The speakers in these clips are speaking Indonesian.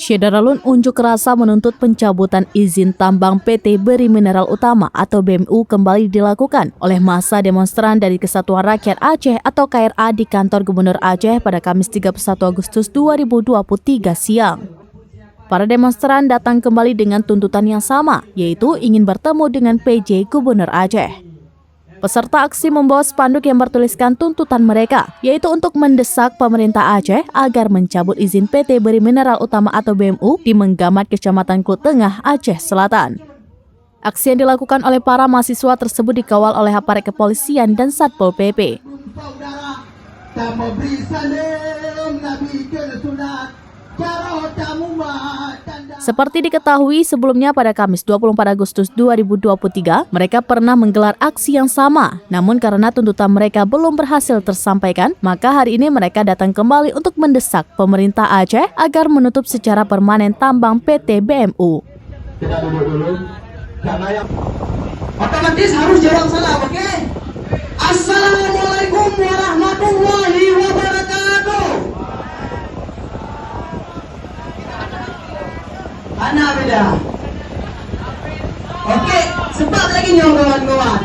Syederalun unjuk rasa menuntut pencabutan izin tambang PT Beri Mineral Utama atau BMU kembali dilakukan oleh massa demonstran dari Kesatuan Rakyat Aceh atau KRA di kantor Gubernur Aceh pada Kamis 31 Agustus 2023 siang. Para demonstran datang kembali dengan tuntutan yang sama, yaitu ingin bertemu dengan PJ Gubernur Aceh. Peserta aksi membawa spanduk yang bertuliskan tuntutan mereka, yaitu untuk mendesak pemerintah Aceh agar mencabut izin PT Beri Mineral Utama atau BMU di Menggamat, Kecamatan Klut Tengah, Aceh Selatan. Aksi yang dilakukan oleh para mahasiswa tersebut dikawal oleh aparat kepolisian dan Satpol PP. Seperti diketahui sebelumnya pada Kamis 24 Agustus 2023, mereka pernah menggelar aksi yang sama. Namun karena tuntutan mereka belum berhasil tersampaikan, maka hari ini mereka datang kembali untuk mendesak pemerintah Aceh agar menutup secara permanen tambang PT BMU. Kita duduk dulu, karena yang otomatis harus jawab salam, oke? Assalamualaikum warahmatullahi wabarakatuh. Mana beda? Oke, sebab lagi nih kawan-kawan.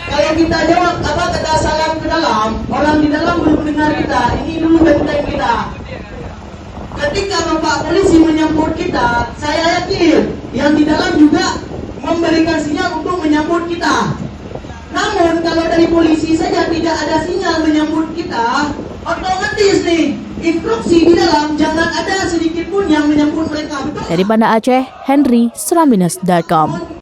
Kalau kita jawab apa kata salam ke dalam, orang di dalam belum mendengar kita. Ini dulu benteng kita. Ketika Bapak polisi menyambut kita, saya yakin yang di dalam juga memberikan sinyal untuk menyambut kita. Namun kalau dari polisi saja tidak ada sinyal menyambut kita, otomatis nih instruksi di dalam jangan ada sedikit pun yang menyambut mereka. Dari Banda Aceh, Henry, Serambinas.com.